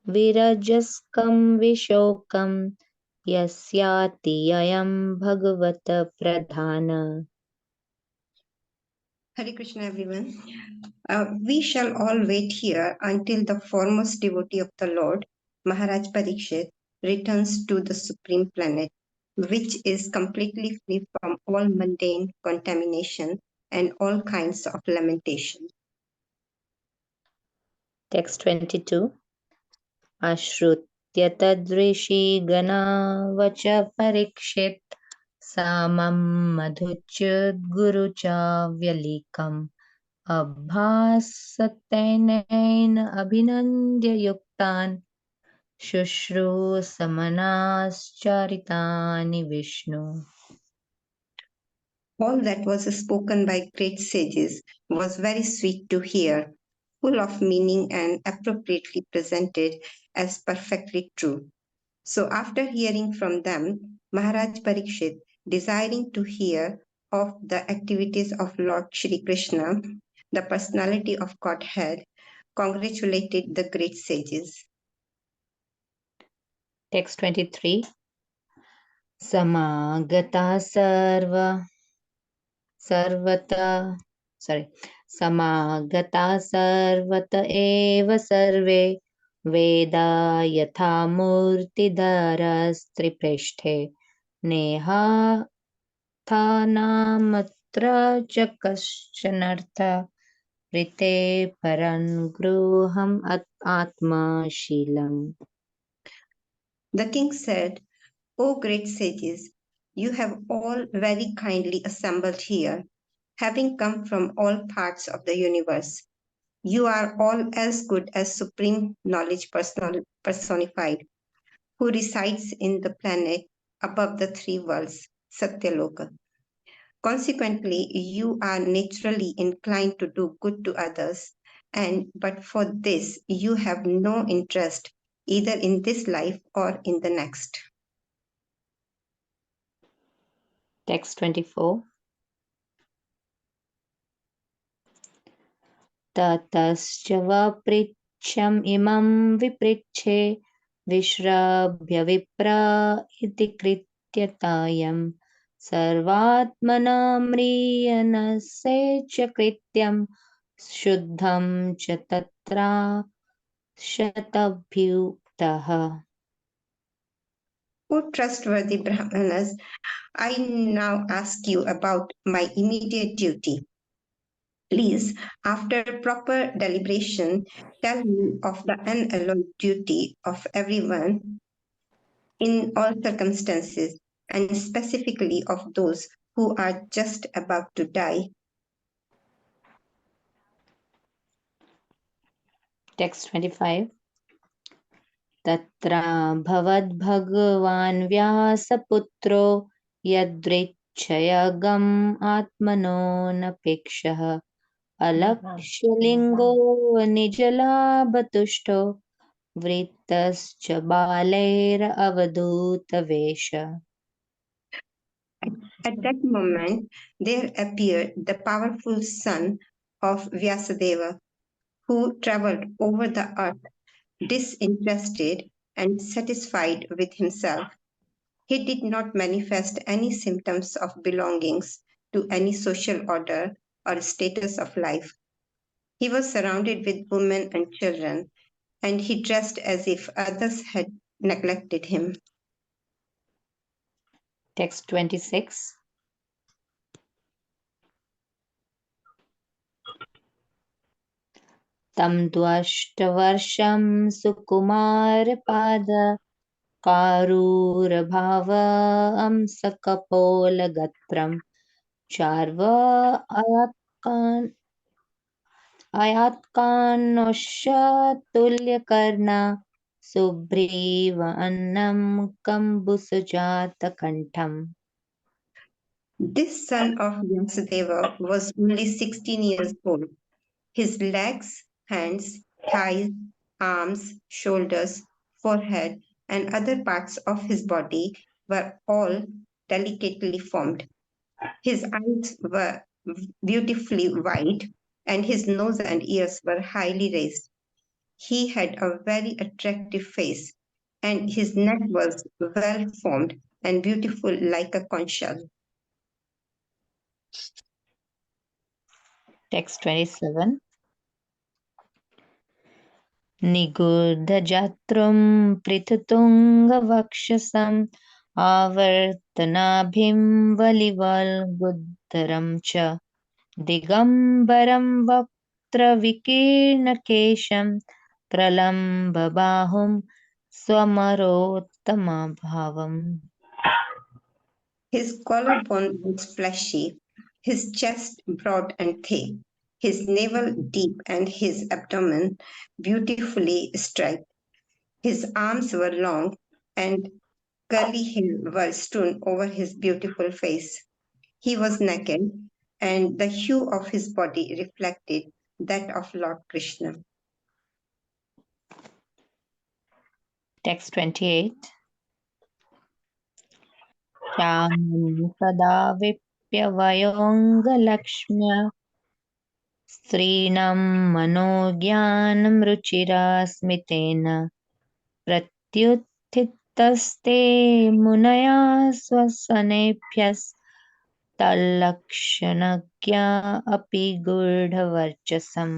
विरजस्कं विशोकं यस्याति अयं भगवत प्रधान. Hare Krishna, everyone. We shall all wait here until the foremost devotee of the Lord, Maharaj Parikshit, returns to the supreme planet, which is completely free from all mundane contamination and all kinds of lamentation. Text 22. Ashrutya tadrishi-gana vacha parikshit samam madhuchyud gurucha vyalikam abhasatenain abhinandya yuktan shushru samanas-charitani Vishnu. All that was spoken by great sages was very sweet to hear, full of meaning and appropriately presented as perfectly true. So after hearing from them, Maharaj Parikshit, desiring to hear of the activities of Lord Shri Krishna, the personality of Godhead, congratulated the great sages. Text 23. Samagata Samagata sarvata eva sarve Veda yatha murtidharastriprishte Neha thanamatra chakashanartha Rite paran gruham atma shilam. The king said, O great sages, you have all very kindly assembled here, having come from all parts of the universe. You are all as good as supreme knowledge personified, who resides in the planet above the three worlds, Satyaloka. Consequently, you are naturally inclined to do good to others, and but for this, you have no interest either in this life or in the next. Text 24. Tatascha vapricham imam vipriche vishrabhya vipra iti krityatayam sarvatmanam mriyanasya krityam shuddham cha tatra shatabhyuktaha. O trustworthy Brahmanas, I now ask you about my immediate duty. Please, after proper deliberation, tell me of the unalloyed duty of everyone in all circumstances, and specifically of those who are just about to die. Text 25. Tatra bhavad bhagavan vyasaputro yadrichayagam atmano napekshah alakshyalingo nijalabhatushto vrittascha balair avadhutavesha. At that moment, there appeared the powerful son of Vyasadeva, who traveled over the earth disinterested and satisfied with himself. He did not manifest any symptoms of belongings to any social order or status of life. He was surrounded with women and children, and he dressed as if others had neglected him. Text 26. Tam dvashtavarsham sukumarpada Karurabhava amsakapolagatram Charva ayatkanosha tulyakarna Subhriva annam kambusajata kantham. This son of Vyasadeva was only 16 years old. His legs, hands, thighs, arms, shoulders, forehead, and other parts of his body were all delicately formed. His eyes were beautifully wide, and his nose and ears were highly raised. He had a very attractive face, and his neck was well formed and beautiful like a conch shell. Text 27. निगूढजत्रुं पृथुतुङ्गवक्षसम् आवर्तनाभिं वलिवल्गुद्धरं च दिगम्बरं वक्त्रविकीर्णकेशं प्रलम्बबाहुं स्वमरोत्तमभावम्. His collarbone was fleshy, his chest broad and thick, his navel deep, and his abdomen beautifully striped. His arms were long, and curly hair were strewn over his beautiful face. He was naked, and the hue of his body reflected that of Lord Krishna. Text 28. श्यामं सदा विप्यवयोऽङ्गलक्ष्म्या स्त्रीणां मनोज्ञानं रुचिरा स्मितेन प्रत्युत्थितस्ते मुनया स्वसनेभ्यस्तल्लक्षणज्ञा अपि गूढवर्चसम्.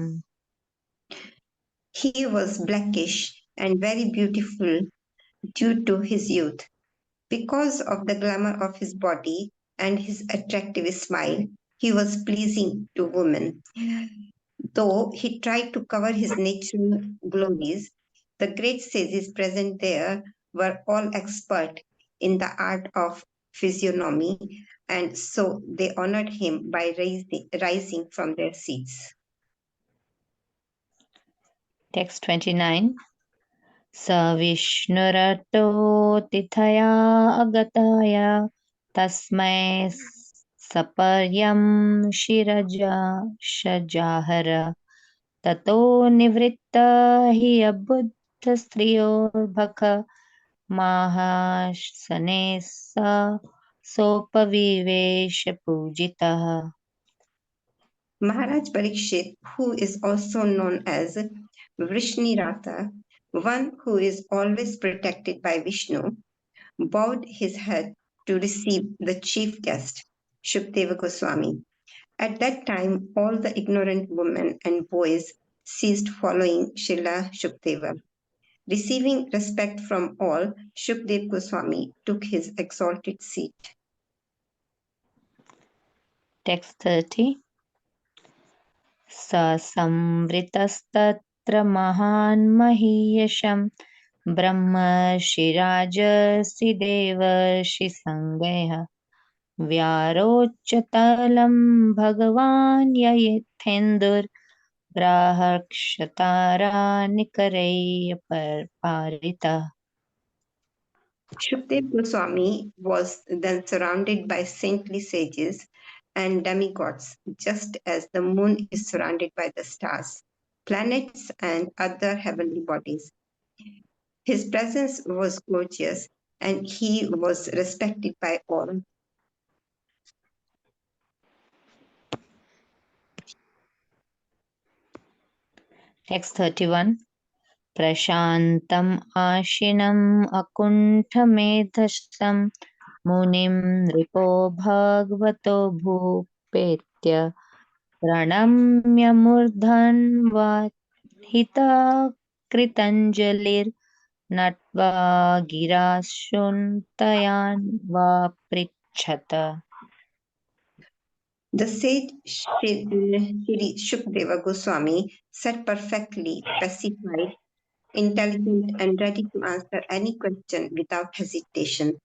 He was blackish and very beautiful due to his youth. Because of the glamour of his body and his attractive smile, he was pleasing to women. Though he tried to cover his natural glories, the great sages present there were all expert in the art of physiognomy, and so they honored him by rising from their seats. Text 29. स विष्णुरटोतिथया अगताय तस्मै सपर्यं शिरजा शजाहर ततो निवृत्त हि अबुद्धस्त्रियोर्भख माहासने सोपविवेश पूजितः. Maharaj Parikshit, who is also known as Vrishnirata, one who is always protected by Vishnu, bowed his head to receive the chief guest, Shukdeva Goswami. At that time, all the ignorant women and boys ceased following Srila Shukdeva. Receiving respect from all, Shukdev Goswami took his exalted seat. Text 30. स संवृतस्तत्र महान् महीयशं ब्रह्मर्षिराजर्षि देवर्षिसङ्गयः व्यारोच्चतलं भगवान् ययेत्थेन्दुर्ग्राहक्षतारानिकरैः Shukdev Goswami was then surrounded by saintly sages and demigods, just as the moon is surrounded by the stars, planets, and other heavenly bodies. His presence was gorgeous and he was respected by all. Text 31. प्रशान्तम् आशिनम् अकुण्ठमेधसं मुनिं नृपो भगवतो भूपेत्य प्रणम्य मूर्धन्वाहितकृतञ्जलिर्नत्वा गिराशुन्तयान् The sage Shri Shukdeva Goswami sat perfectly pacified, intelligent, and ready to answer any question without hesitation.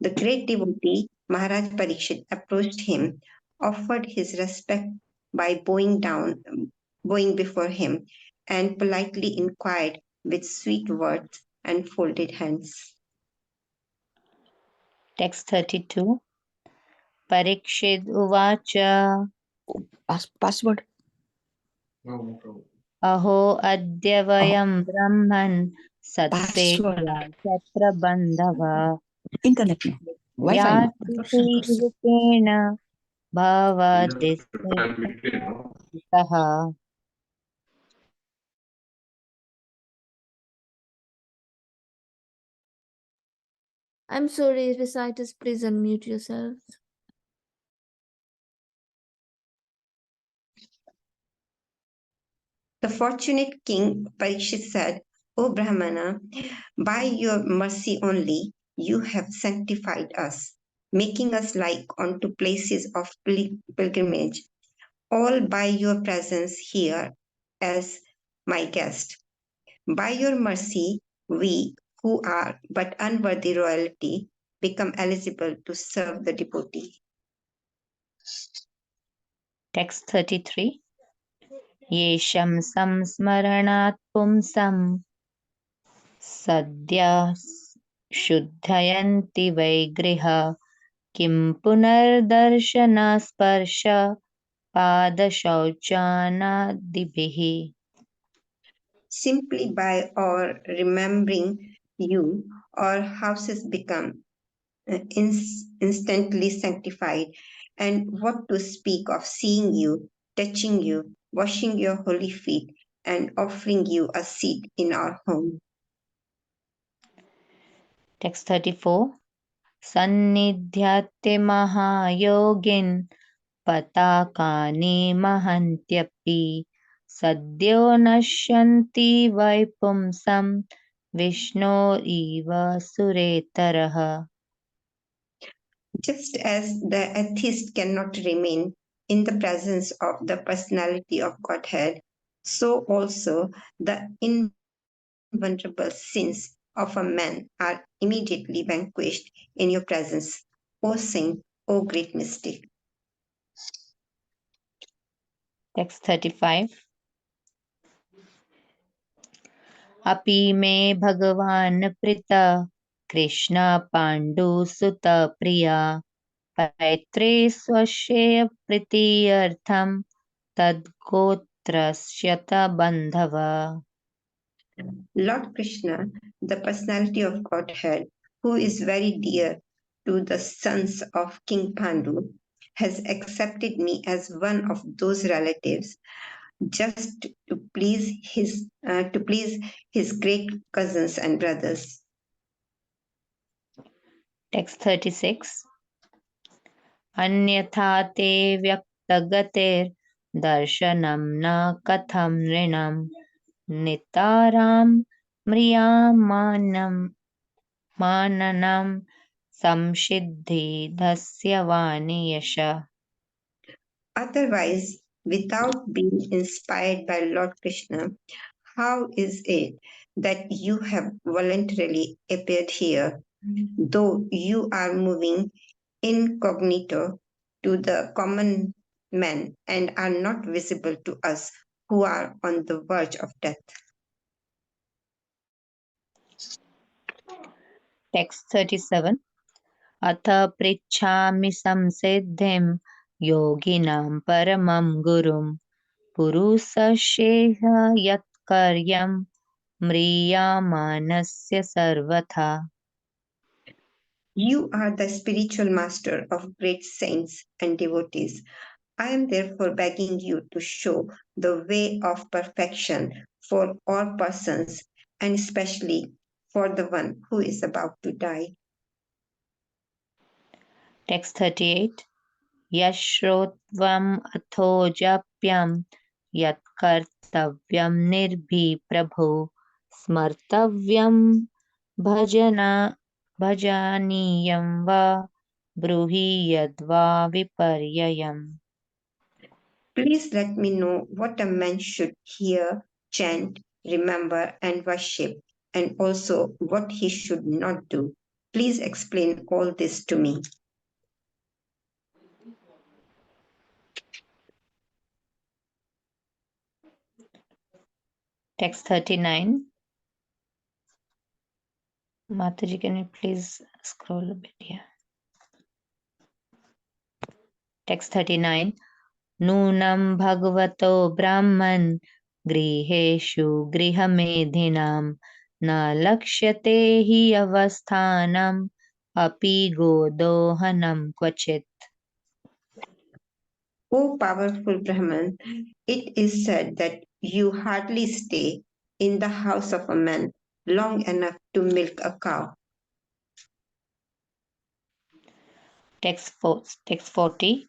The great devotee Maharaj Parikshit approached him, offered his respect by bowing before him, and politely inquired with sweet words and folded hands. Text 32. Parikshit uvacha Password. अहो अद्य वयं ब्रह्मन् सत्सेव्या तत्र बन्धव internet में wifi में व्यासरूपेण भावादिस्तः I'm sorry, reciters, please unmute yourselves. The fortunate king Parikshit said, O Brahmana, by your mercy only you have sanctified us, making us like unto places of pilgrimage, all by your presence here as my guest. By your mercy, we who are but unworthy royalty become eligible to serve the devotee. Text 33. Yesham samsmaranat pumsam sadhya shuddhayanti vaigriha kim punardarshana sparsha padashauchanadibihi. Simply by or remembering you, our houses become instantly sanctified. And what to speak of seeing you, touching you, washing your holy feet, and offering you a seat in our home. Text 34. Sannidhyate mahayogin patakani mahantyapi sadyo nashyanti vaipumsam vishno iva suretaraha. Just as the atheist cannot remain in the presence of the personality of Godhead, so also the invulnerable sins of a man are immediately vanquished in your presence. O saint, O great mystic. Text 35. Api me Bhagavan Prita Krishna Pandu Sutta Priya Paitre Swasheya Pritiyartham Tadgotrasyata Bandhava. Lord Krishna, the personality of Godhead, who is very dear to the sons of King Pandu, has accepted me as one of those relatives just to please his great cousins and brothers. Text 36. Anyatha te vyaktagater darshanam na katham rinam nitaram mriyamanam mananam samshiddhi dasya vani yasha. Otherwise, without being inspired by Lord Krishna, how is it that you have voluntarily appeared here, though you are moving incognito to the common man and are not visible to us who are on the verge of death? Text 37. Atha prichhami samsiddhim yoginam paramam gurum purusasheha yat karyam mriyamanasya sarvatha. You are the spiritual master of great saints and devotees. I am therefore begging you to show the way of perfection for all persons and especially for the one who is about to die. Text 38. Yashrotvam atho japyam yat kartavyam nirbhi prabhu smartavyam bhajaniyam va bruhi yadva viparyayam. Please let me know what a man should hear, chant, remember, and worship, and also what he should not do. Please explain all this to me. Text 39. Mataji, can you please scroll a bit here? Text 39. Nunam bhagavato brahman griheshu grihamedhinam na lakshyate hi avasthanam api godohanam kvachit. O powerful Brahman, it is said that you hardly stay in the house of a man long enough to milk a cow. Text 40.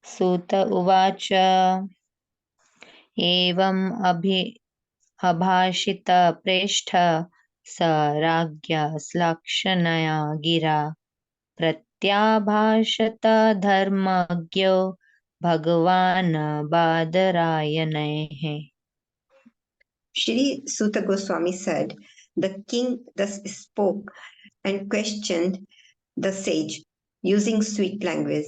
Suta Uvacha Evam Abhashita Preshta Sa Ragya Slakshanaya Gira Pratyabhashata Dharmagyo Bhagavan Badarayanehe. Shri Suta Goswami said, the king thus spoke and questioned the sage using sweet language.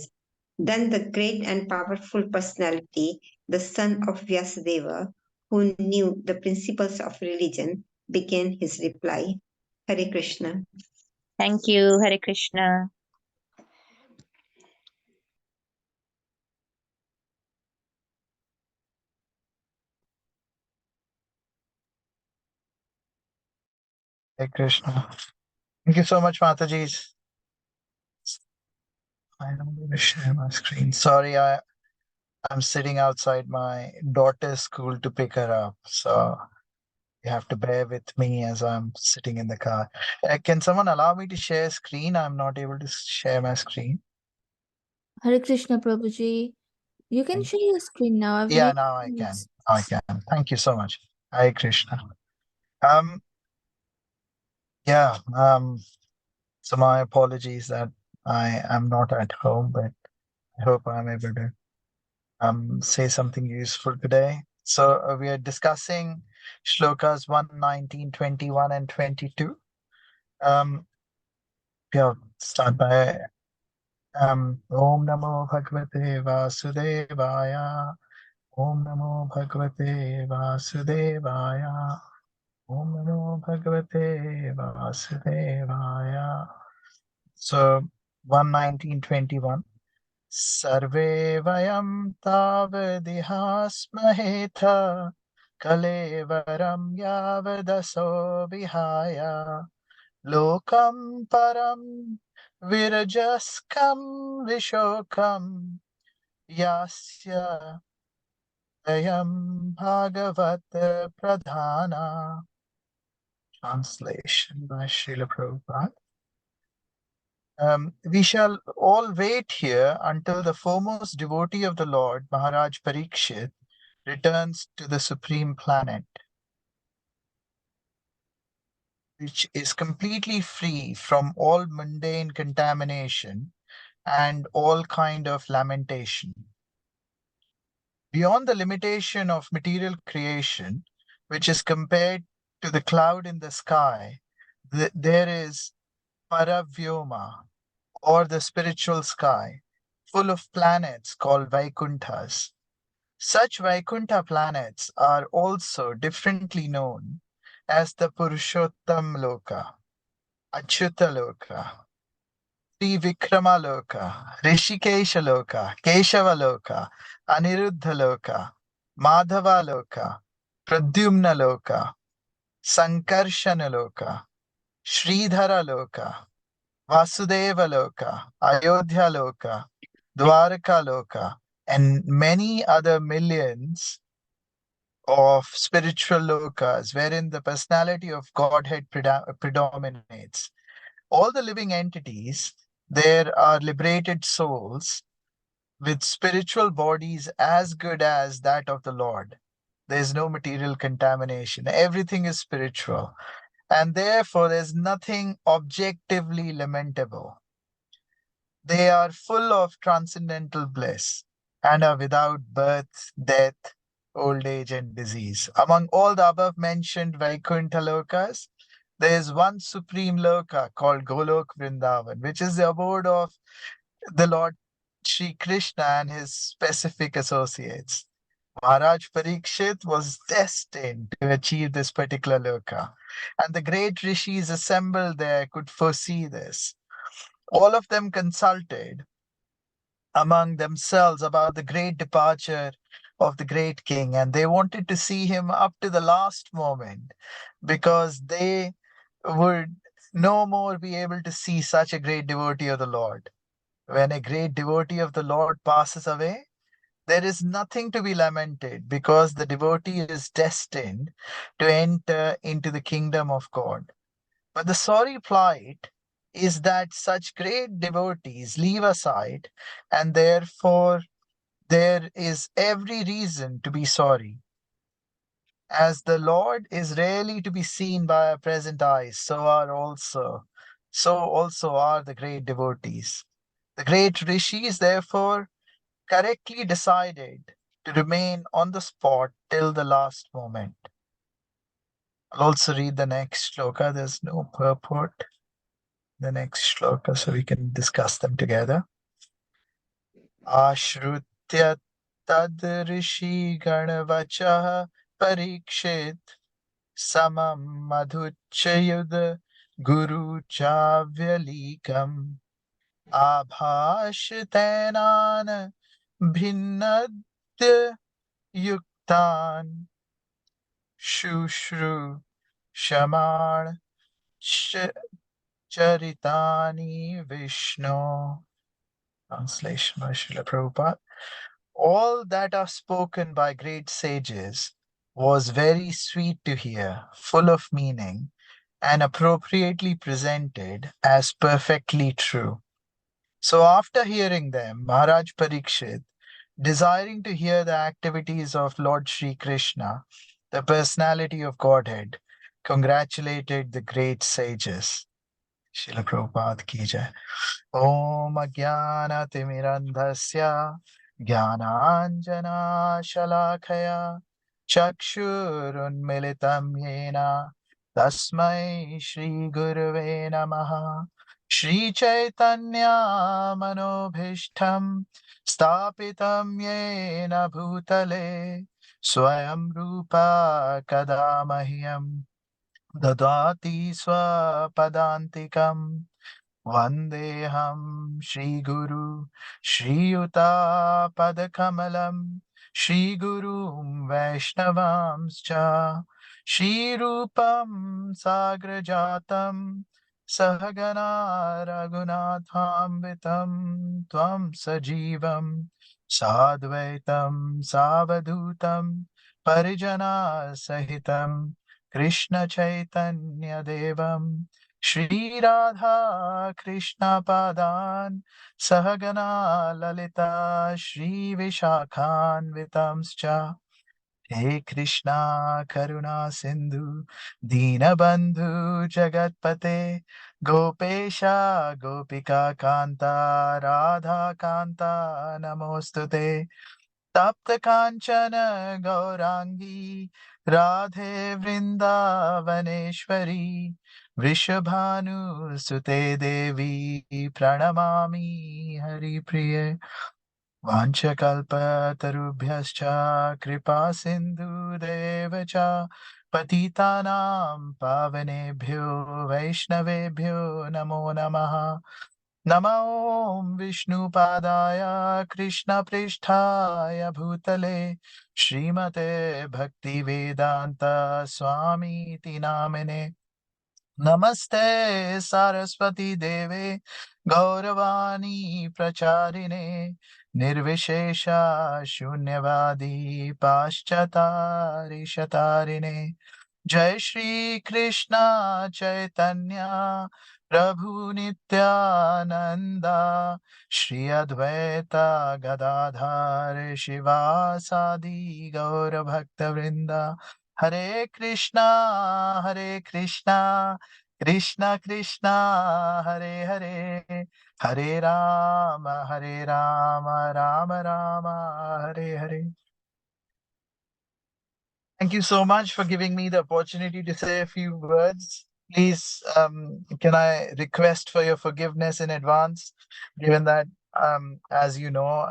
Then the great and powerful personality, the son of Vyasadeva, who knew the principles of religion, began his reply. Hare Krishna. Thank you, Hare Krishna. Hare Krishna. Thank you so much, Mataji. I'm going to share my screen. Sorry, I'm sitting outside my daughter's school to pick her up. So you have to bear with me as I'm sitting in the car. Can someone allow me to share screen? I'm not able to share my screen. Hare Krishna, Prabhuji. You can share your screen now. I've Yeah, made now I can. notes. Now I can. Thank you so much. Hare Krishna. Um, yeah. So my apologies that I am not at home, but I hope I'm able to say something useful today. So we are discussing shlokas 1, 19, 21, and 22. Yeah, start by Om Namo Bhagavate Vasudevaya. Om Namo Bhagavate Vasudevaya. Om Namo Bhagavate Vasudevaya. So 1, 19, 21. Sarve vayam tavadihasmahetha kalevaram yavadaso vihaya lokam param virajaskam vishokam yasya ayam bhagavat pradhana. Translation by Srila Prabhupada. We shall all wait here until the foremost devotee of the Lord, Maharaj Parikshit, returns to the supreme planet, which is completely free from all mundane contamination and all kind of lamentation. Beyond the limitation of material creation, which is compared to the cloud in the sky, there is Paravyoma, or the spiritual sky, full of planets called Vaikunthas. Such Vaikuntha planets are also differently known as the Purushottam Loka, Achyuta Loka, Trivikrama Loka, Rishikesha Loka, Keshava Loka, Aniruddha Loka, Madhava Loka, Pradyumna Loka, Sankarshana Loka, Sridhara Loka, Vasudeva Loka, Ayodhya Loka, Dwaraka Loka, and many other millions of spiritual lokas wherein the personality of Godhead predominates. All the living entities, there are liberated souls with spiritual bodies as good as that of the Lord. There's no material contamination. Everything is spiritual. And therefore, there's nothing objectively lamentable. They are full of transcendental bliss and are without birth, death, old age, and disease. Among all the above mentioned Vaikuntha lokas, there is one supreme loka called Golok Vrindavan, which is the abode of the Lord Sri Krishna and his specific associates. Maharaj Parikshit was destined to achieve this particular loka, and the great rishis assembled there could foresee this. All of them consulted among themselves about the great departure of the great king, and they wanted to see him up to the last moment because they would no more be able to see such a great devotee of the Lord. When a great devotee of the Lord passes away, there is nothing to be lamented because the devotee is destined to enter into the kingdom of God. But the sorry plight is that such great devotees leave aside, and therefore there is every reason to be sorry. As the Lord is rarely to be seen by our present eyes, so also are the great devotees. The great rishis, therefore, correctly decided to remain on the spot till the last moment. I'll also read the next shloka. There's no purport. The next shloka, so we can discuss them together. Ashrutya tad rishi ganavachah parikshit samam madhuchayud guru chavyalikam abhashitenan bhinnadya yuktan shushru shaman charitani Vishnu. Translation by Srila Prabhupada. All that are spoken by great sages was very sweet to hear, full of meaning, and appropriately presented as perfectly true. So after hearing them, Maharaj Parikshit, desiring to hear the activities of Lord Sri Krishna, the personality of Godhead, congratulated the great sages. Srila Prabhupada ki jai. ॐ अज्ञानतिमिरन्धस्य ज्ञानाञ्जनाशलाखया चक्षुरुन्मिलितं येन तस्मै श्रीगुरवे नमः श्रीचैतन्यमनोभीष्टं स्थापितं येन भूतले स्वयं रूपा कदा मह्यं ददाति स्वपदान्तिकम् वन्देऽहं श्रीगुरु श्रीयुतापदकमलं श्रीगुरुं वैष्णवांश्च श्रीरूपं साग्रजातं सहगना रघुनाथान्वितं त्वं सजीवं साद्वैतं सावधूतं परिजनासहितं कृष्णचैतन्यदेवं श्रीराधा कृष्णपादान् सहगना ललिता श्रीविशाखान्वितांश्च हे कृष्णा करुणा सिन्धु दीनबन्धु जगत्पते गोपेशा गोपिका कान्ता राधा कान्ता नमोऽस्तु ते तप्त काञ्चन गौराङ्गी राधे वृन्दावनेश्वरी वृषभानुसुते देवी प्रणमामि हरिप्रिये वाञ्छकल्पतरुभ्यश्च कृपा सिन्धुदेव च पतितानां पावनेभ्यो वैष्णवेभ्यो नमो नमः नमो विष्णुपादाय कृष्णपृष्ठाय भूतले श्रीमते भक्तिवेदान्त स्वामीति नामिने नमस्ते सरस्वती देवे गौरवाणी प्रचारिणे निर्विशेषा शून्यवादी पाश्चातारिशतारिणे जय श्री कृष्ण चैतन्य प्रभु नित्यानंदा श्री अद्वैता गदाधर शिवासादि गौर भक्त वृंदा हरे Krishna Krishna Krishna Hare Hare Hare Ram Ram Ram Hare Hare. Thank you so much for giving me the opportunity to say a few words. Please, can I request for your forgiveness in advance, given that, as you know,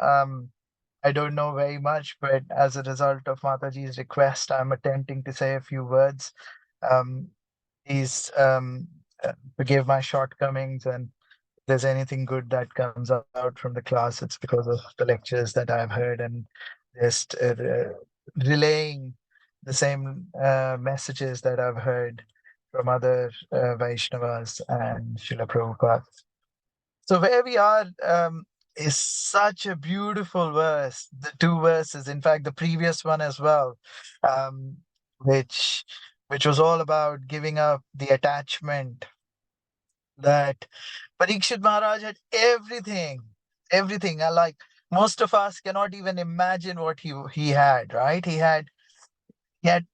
I don't know very much, but as a result of Mataji's request, I'm attempting to say a few words. Um, please forgive my shortcomings, and if there's anything good that comes out from the class, it's because of the lectures that I've heard and just relaying the same messages that I've heard from other Vaishnavas and Srila Prabhupada. So where we are is such a beautiful verse. The two verses, in fact, the previous one as well, um, which which was all about giving up the attachment, that Parikshit Maharaj had everything, everything. Like most of us cannot even imagine what he had, right? He had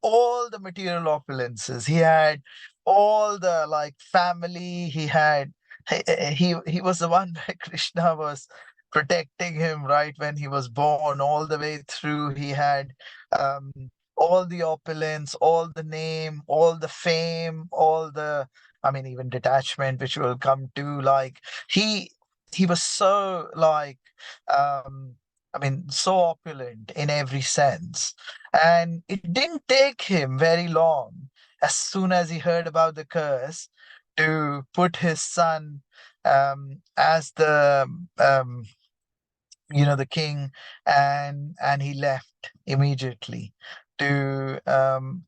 all the material opulences. He had all the like family. He was the one where Krishna was protecting him right when he was born, all the way through. He had um, all the opulence, all the name, all the fame, all the, I mean, even detachment, which will come to. Like he he was so like um, I mean, so opulent in every sense. And it didn't take him very long, as soon as he heard about the curse, to put his son as the the king, and he left immediately to to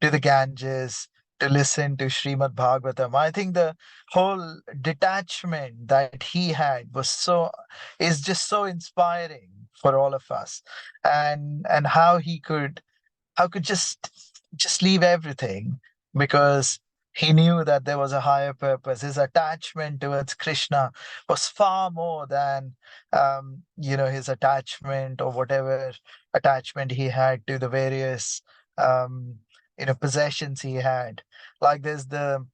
the Ganges, to listen to Srimad Bhagavatam. I think the whole detachment that he had is just so inspiring for all of us, and how could just leave everything because he knew that there was a higher purpose. His attachment towards Krishna was far more than his attachment, or whatever attachment he had to the various um, possessions he had. Like there's the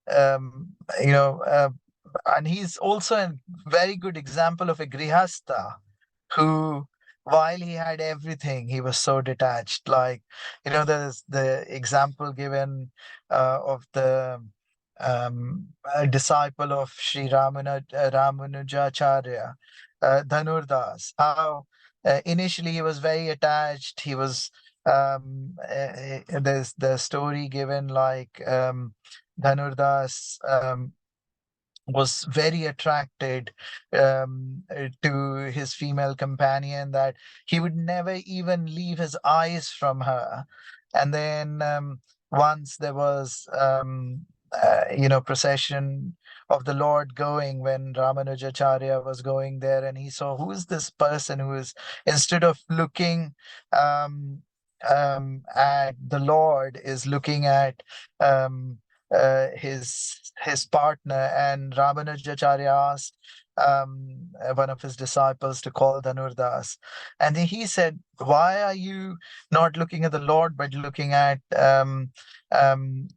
um, you know and he's also a very good example of a grihastha who, while he had everything, he was so detached. Like, there's the example given of the disciple of Sri Ramanujacharya, Dhanurdas, how initially he was very attached. He was, there's the story given like Dhanurdas was very attracted to his female companion, that he would never even leave his eyes from her. And then once there was procession of the Lord going, when Ramanujacharya was going there, and he saw, who is this person who is, instead of looking at the Lord, is looking at his partner. And Ramanujacharya asked one of his disciples to call Dhanurdas, and he said, "Why are you not looking at the Lord but looking at her?" And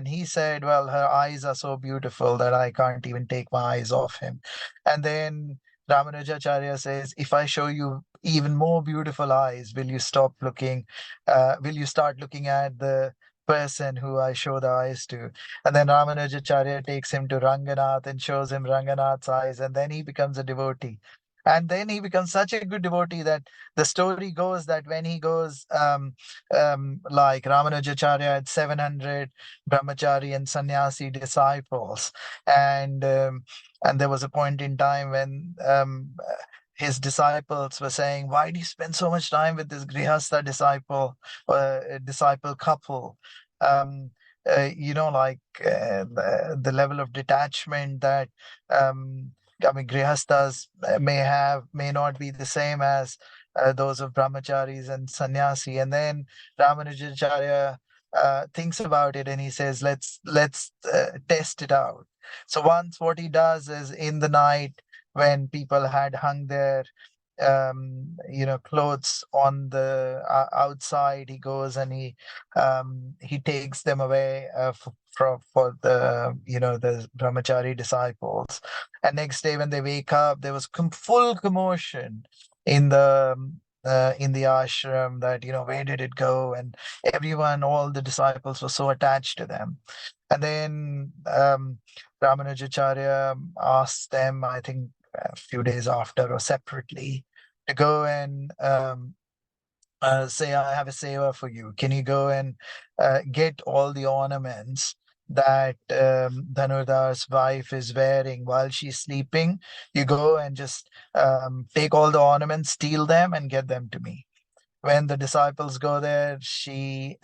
he said, "Well, her eyes are so beautiful that I can't even take my eyes off him." And then Ramanujacharya says, "If I show you even more beautiful eyes, will you stop looking? Will you start looking at the person who I show the eyes to?" And then Ramanujacharya takes him to Ranganath and shows him Ranganath's eyes, and then he becomes a devotee. And then he becomes such a good devotee that the story goes that when he goes, like Ramanujacharya had 700 brahmachari and sannyasi disciples, and there was a point in time when his disciples were saying, "Why do you spend so much time with this grihastha disciple couple?" um, the level of detachment that I mean, grihasthas may not be the same as those of brahmacharis and sannyasi. And then Ramanujacharya thinks about it, and he says, let's test it out. So once, what he does is, in the night, when people had hung their clothes on the outside, he goes and he takes them away for the the brahmachari disciples. And next day when they wake up, there was full commotion in the ashram, that where did it go, and everyone, all the disciples, were so attached to them. And then Ramanujacharya asked them, I think a few days after or separately, to go and say, "I have a seva for you. Can you go and get all the ornaments that Dhanurdar's wife is wearing while she's sleeping? You go and just take all the ornaments, steal them, and get them to me." when the disciples go there, she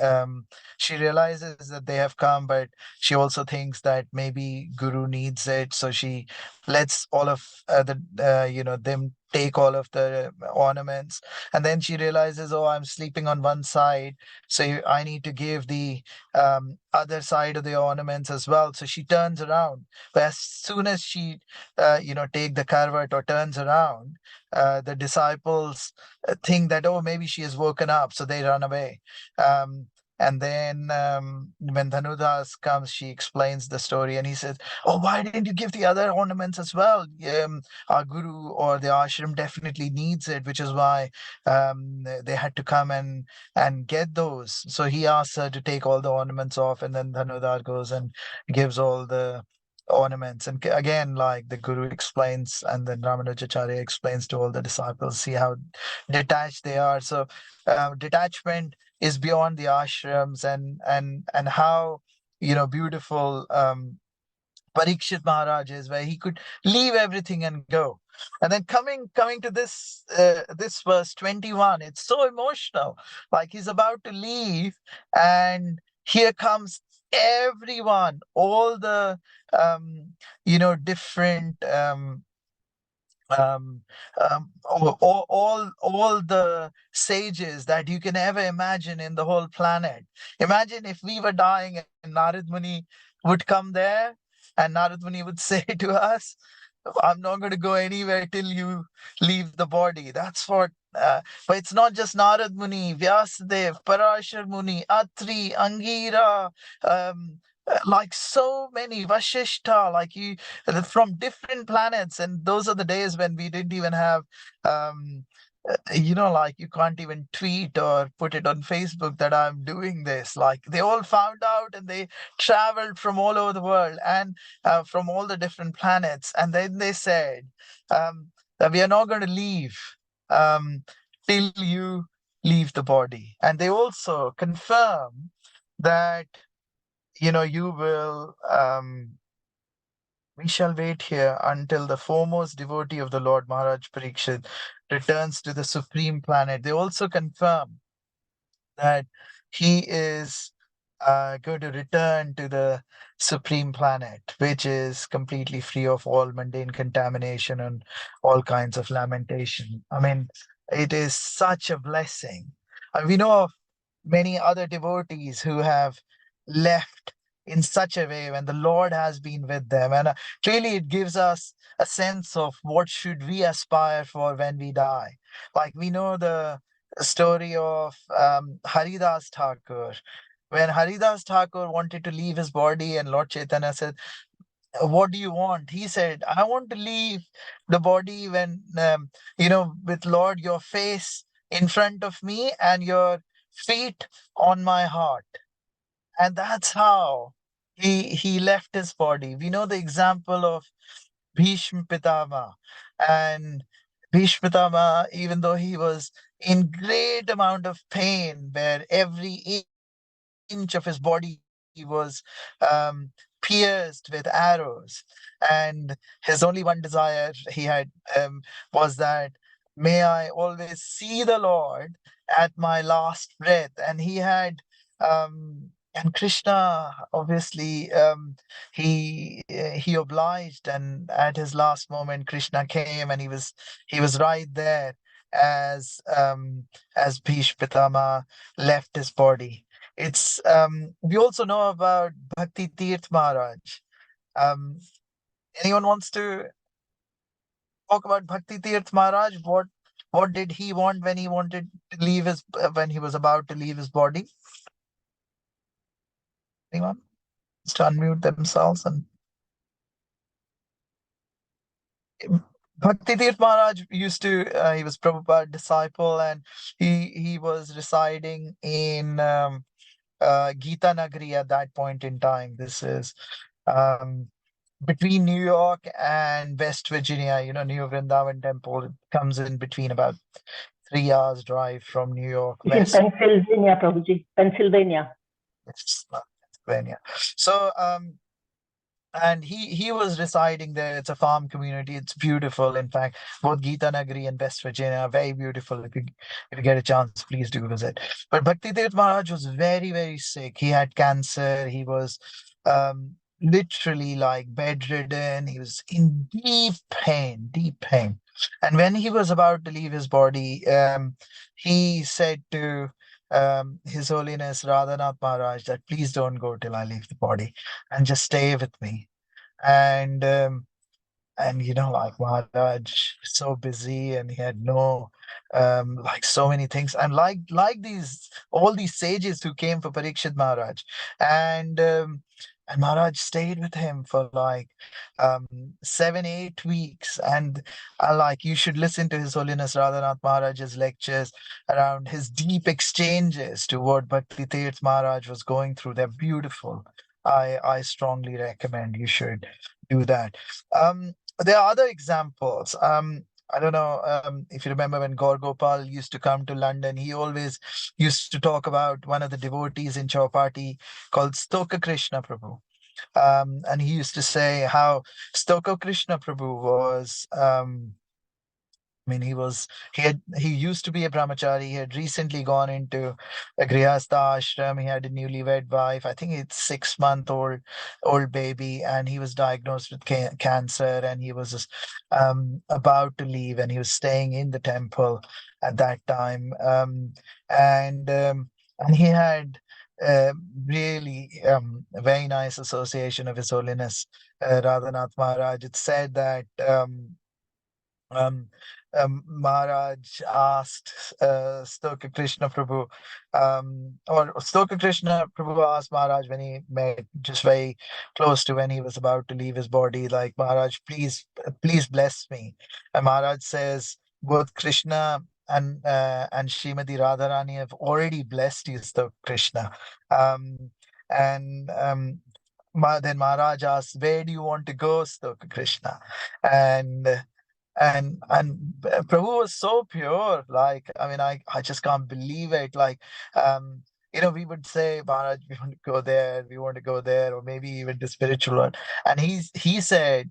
realizes that they have come, but she also thinks that maybe Guru needs it, so she lets all of them take all of the ornaments, and then she realizes, oh, I'm sleeping on one side, so I need to give the other side of the ornaments as well. So she turns around, but as soon as she take the karvat or turns around, the disciples think that, oh, maybe she has woken up, so they run away. And then when Dhanudas comes, she explains the story, and he says, oh, why didn't you give the other ornaments as well? Our guru or the ashram definitely needs it, which is why they had to come and get those. So he asks her to take all the ornaments off, and then Dhanudar goes and gives all the ornaments. And again, like the guru explains, and then Ramanujacharya explains to all the disciples, see how detached they are. So detachment is beyond the ashrams, and how beautiful Parikshit Maharaj is, where he could leave everything and go. And then coming to this verse 21, it's so emotional. Like he's about to leave, and here comes everyone, all the different um, all the sages that you can ever imagine in the whole planet. Imagine if we were dying and Narad Muni would come there, and Narad Muni would say to us, I'm not going to go anywhere till you leave the body. That's what. But it's not just Narad Muni, Vyasadev, Parashar Muni, Atri, Angira, like so many, Vashishta, like you from different planets. And those are the days when we didn't even have like you can't even tweet or put it on Facebook that I'm doing this. Like they all found out, and they traveled from all over the world, and from all the different planets, and then they said that we are not going to leave um, till you leave the body. And they also confirm that you will we shall wait here until the foremost devotee of the Lord, Maharaj Parikshit, returns to the supreme planet. They also confirm that he is going to return to the supreme planet, which is completely free of all mundane contamination and all kinds of lamentation. I mean, it is such a blessing. We know of many other devotees who have left in such a way when the Lord has been with them. And really, it gives us a sense of what should we aspire for when we die. Like we know the story of Haridas Thakur. When Haridas Thakur wanted to leave his body, and Lord Chaitanya said, what do you want? He said, I want to leave the body when, with Lord, your face in front of me and your feet on my heart. And that's how he left his body. We know the example of Bhishma Pitama. And Bhishma Pitama, even though he was in great amount of pain, where every inch of his body was pierced with arrows, and his only one desire he had was that, may I always see the Lord at my last breath. And he had and Krishna, obviously, he obliged, and at his last moment Krishna came, and he was right there as Bhishma Pitama left his body. It's we also know about Bhakti Tirth Maharaj. Um, Anyone wants to talk about Bhakti Tirth Maharaj? What did he want when he wanted to leave his when he was about to leave his body? Anyone? Just to unmute themselves. And Bhakti Tirth Maharaj used to he was Prabhupada's disciple, and he was residing in Gita Nagari at that point in time. This is um, between New York and West Virginia. New Vrindavan Temple, it comes in between, about 3 hours drive from New York It's in West. Pennsylvania, Prabhuji. Pennsylvania. It's not Pennsylvania. So and he was residing there. It's a farm community. It's beautiful. In fact, both Gita Nagari and West Virginia are very beautiful. If you get a chance, please do visit. But Bhakti Tirth Maharaj was very, very sick. He had cancer. He was literally like bedridden. He was in deep pain. And when he was about to leave his body, he said to His Holiness Radhanath Maharaj that please don't go till I leave the body and just stay with me. And like Maharaj so busy, and he had no like so many things, and like these all these sages who came for Parikshit Maharaj, and um, and Maharaj stayed with him for like 7 8 weeks. And like, you should listen to His Holiness Radhanath Maharaj's lectures around his deep exchanges to what Bhakti Tirth Maharaj was going through. They're beautiful. I strongly recommend you should do that. There are other examples. I don't know if you remember when Gaur Gopal used to come to London, he always used to talk about one of the devotees in Chowpatty called Stoka Krishna Prabhu. And he used to say how Stoka Krishna Prabhu was. I mean, he used to be a brahmachari. He had recently gone into a grihastha ashram. He had a newlywed wife. I think it's 6 month old baby, and he was diagnosed with cancer. And he was about to leave, and he was staying in the temple at that time. And he had uh, really a very nice association of His Holiness Radhanath Maharaj. It's said that. Um, Maharaj asked Stoka Krishna Prabhu, or Stoka Krishna Prabhu asked Maharaj when he met, just very close to when he was about to leave his body, like, Maharaj, please bless me. And Maharaj says, both Krishna and Srimati Radharani have already blessed you, Stoka Krishna. And then Maharaj asks, where do you want to go, Stoka Krishna? And Prabhu was so pure. Like, I mean, I just can't believe it. Like, um, we would say, Maharaj, we want to go there, we want to go there, or maybe even the spiritual world. And he said,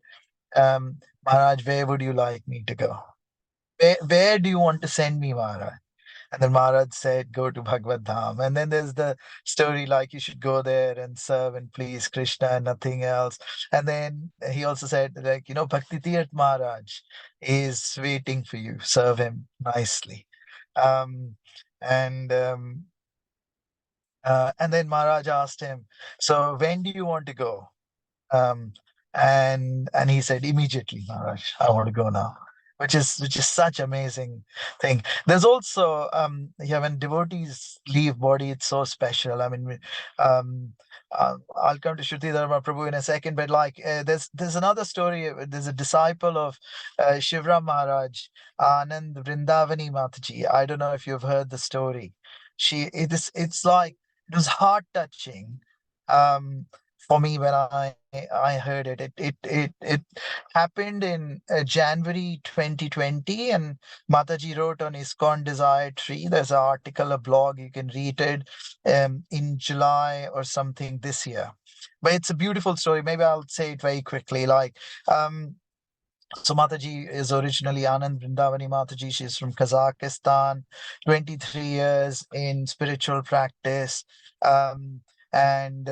Maharaj, where would you like me to go? Where do you want to send me, Maharaj? And then Maharaj said, go to Bhagavad Dham. And then there's the story like, you should go there and serve and please Krishna and nothing else. And then he also said, like, Bhakti Tirth Maharaj is waiting for you. Serve him nicely. Um, and and then Maharaj asked him, so when do you want to go? Um, and he said, immediately, Maharaj, I want to go now. Which is such amazing thing. There's also when devotees leave body, it's so special. I mean, I'll come to Shruti Dharma Prabhu in a second, but like, there's another story. There's a disciple of Shivram Maharaj, Anand Vrindavani Mataji. I don't know if you've heard the story. It's like, it was heart touching. Um, for me when I heard it. It happened in January 2020, and Mataji wrote on ISKCON Desire Tree. There's an article, a blog, you can read it in July or something this year. But it's a beautiful story. Maybe I'll say it very quickly. Like, so Mataji is originally Anand Vrindavani Mataji. She's from Kazakhstan, 23 years in spiritual practice. Um, and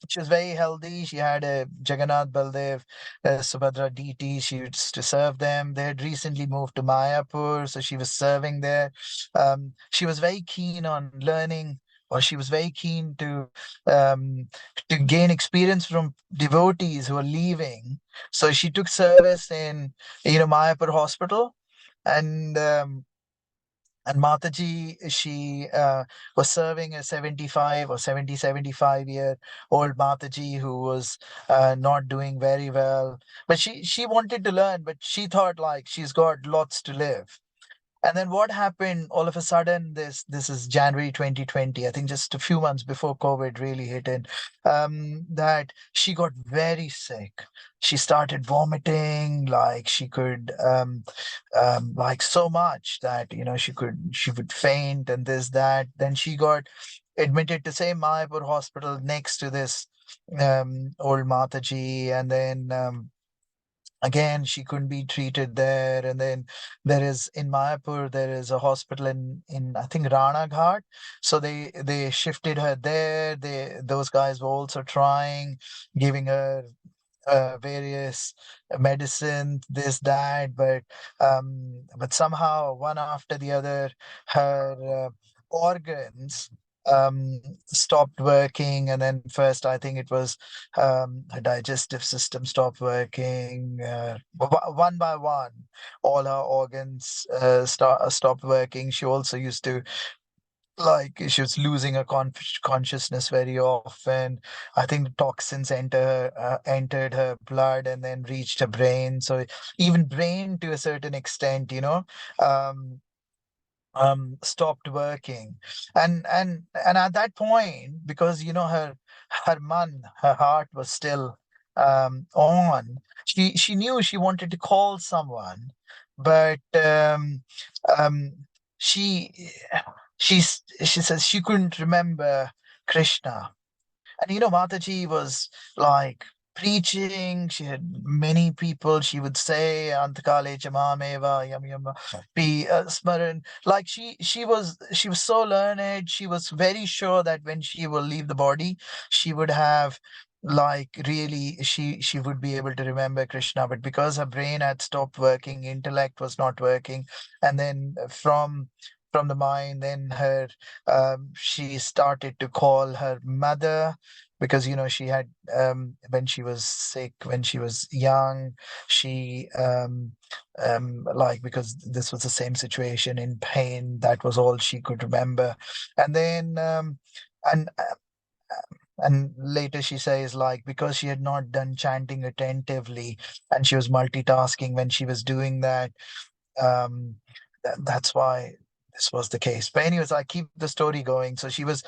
she was very healthy. She had a Jagannath Baldev, Subhadra DT. She used to serve them. They had recently moved to Mayapur, so she was serving there. She was very keen on learning, or she was very keen to gain experience from devotees who are leaving. So she took service in Mayapur Hospital, and Mataji, she was serving a 75 or 75 year old Mataji who was not doing very well. But she wanted to learn, but she thought like she's got lots to live. And then what happened all of a sudden, this is January 2020, I think just a few months before COVID really hit in, that she got very sick. She started vomiting, like she could like so much that she would faint and this, that. Then she got admitted to same Mayapur hospital next to this old Mataji, and then again she couldn't be treated there. And then there is in Mayapur, there is a hospital in I think Rana Ghat, so they shifted her there. Those guys were also trying, giving her various medicine, this, that, but somehow one after the other, her organs stopped working. And then first, I think it was her digestive system stopped working. One by one, all her organs stopped working. She also used to, like, she was losing her consciousness very often. I think the toxins entered her blood and then reached her brain. So even brain, to a certain extent, um, stopped working. And at that point, because her heart was still on, she knew she wanted to call someone, but um she she says she couldn't remember Krishna. And Mataji was like preaching. She had many people. She would say, Antakale Chamameva, Yam Yam Pi Smaran. Like she was so learned. She was very sure that when she will leave the body, she would have, like, really, she would be able to remember Krishna. But because her brain had stopped working, intellect was not working, and then from the mind, then she started to call her mother, because she had, when she was sick, when she was young, she like, because this was the same situation, in pain, that was all she could remember. And then and and later she says, like, because she had not done chanting attentively, and she was multitasking when she was doing that, um that's why this was the case. But anyways, I keep the story going. So she was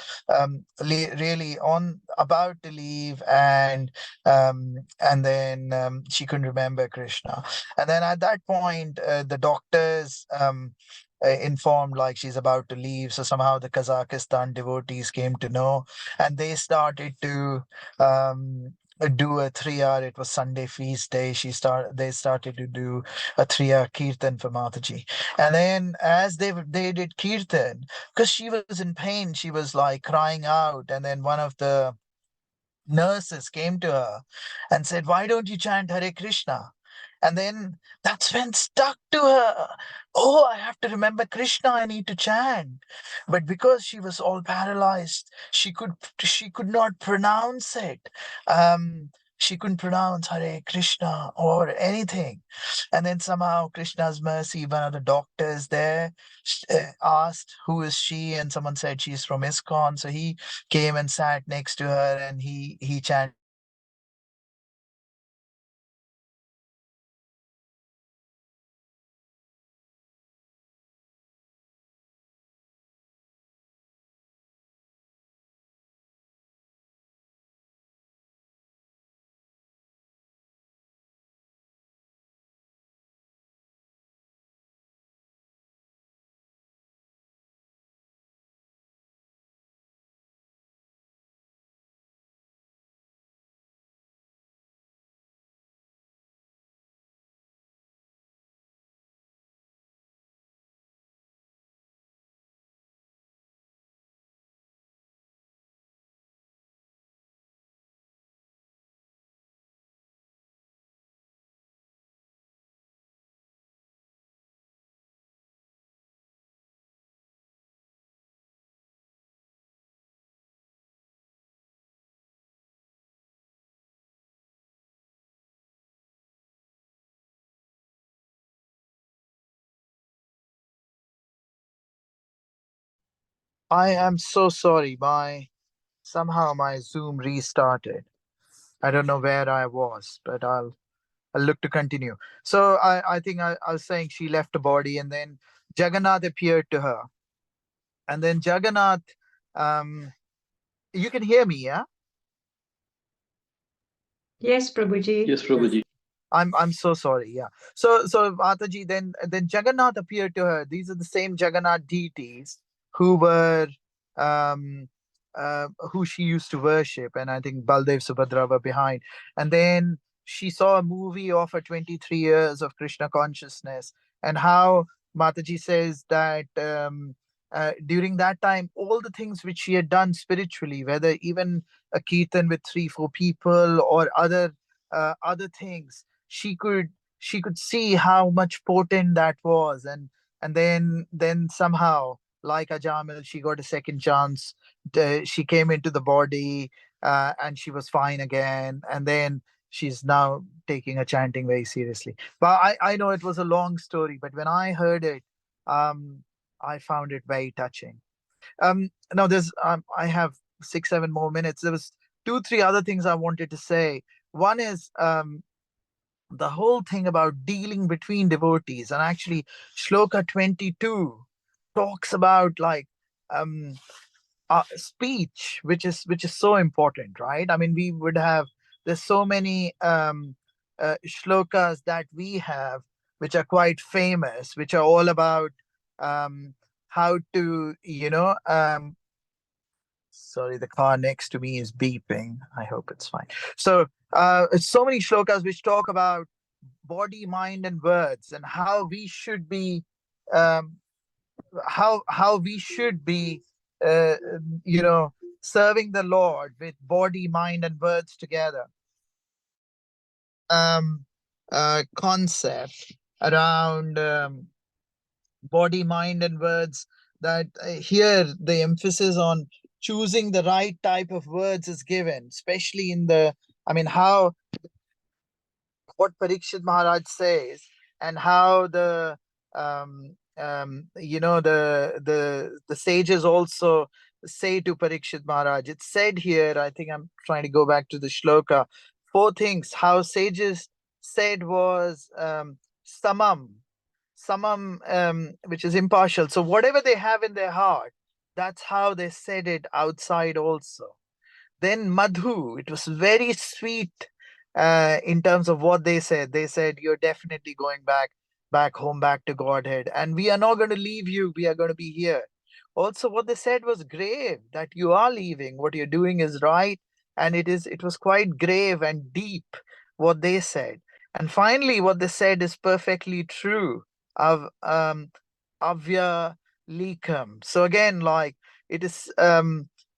really on about to leave, and then she couldn't remember Krishna. And then at that point, the doctors informed, like, she's about to leave. So somehow the Kazakhstan devotees came to know, and they started to do a 3 hour, it was Sunday feast day, they started to do a 3 hour kirtan for Mataji. And then as they did kirtan, because she was in pain, she was like crying out. And then one of the nurses came to her and said, "Why don't you chant Hare Krishna?" And then that's when stuck to her. Oh, I have to remember Krishna, I need to chant. But because she was all paralyzed, she could not pronounce it. She couldn't pronounce Hare Krishna or anything. And then somehow, Krishna's mercy, one of the doctors there asked, "Who is she?" And someone said, "She's from ISKCON." So he came and sat next to her, and he chanted Hare Krishna. And then I am so sorry. Somehow my Zoom restarted. I don't know where I was, but I'll look to continue. So I think I was saying she left the body, and then Jagannath appeared to her. And then Jagannath, um, you can hear me, yeah? Yes, Prabhuji. Yes, Prabhuji. I'm so sorry. Yeah. So Mataji, then Jagannath appeared to her. These are the same Jagannath deities who were um who she used to worship, and I think Baldev Subhadra were behind. And then she saw a movie of her 23 years of Krishna consciousness, and how Mataji says that during that time, all the things which she had done spiritually, whether even a kirtan with 3 4 people or other things, she could see how much potent that was. And then somehow, like Ajamil, she got a second chance. She came into the body, and she was fine again. And then she's now taking her chanting very seriously. But I know it was a long story, but when I heard it, um, I found it very touching. Now I have 6 7 more minutes. There was 2 3 other things I wanted to say. One is the whole thing about dealing between devotees, and actually shloka 22 talks about like um speech, which is so important, right? I mean, we would have, there's so many shlokas that we have which are quite famous, which are all about um how to, sorry, the car next to me is beeping. I hope it's fine. So so many shlokas which talk about body, mind, and words, and how we should be, um, how we should be, uh, you know, serving the Lord with body, mind, and words together. Um, Concept around body, mind, and words. That here the emphasis on choosing the right type of words is given, especially in the, I mean, how what Parikshit Maharaj says, and how the sages also say to Parikshit Maharaj. It's said here, I think I'm trying to go back to the shloka. 4 things how sages said was samam, which is impartial. So whatever they have in their heart, that's how they said it outside also. Then Madhu, it was very sweet in terms of what they said. They said, "You're definitely going back home, back to Godhead, and we are not going to leave you. We are going to be here." Also, what they said was grave, that you are leaving. What you're doing is right, and it was quite grave and deep what they said. And finally, what they said is perfectly true. Of Avya Likam. So again, like, it is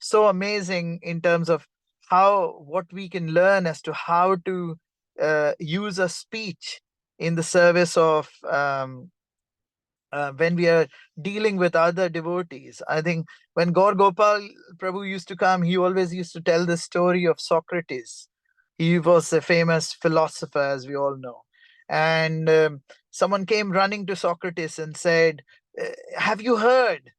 so amazing in terms of how what we can learn as to how to use a speech in the service of when we are dealing with other devotees. I think when Gaur Gopal Prabhu used to come, he always used to tell the story of Socrates. He was a famous philosopher, as we all know. And someone came running to Socrates and said, "Have you heard?"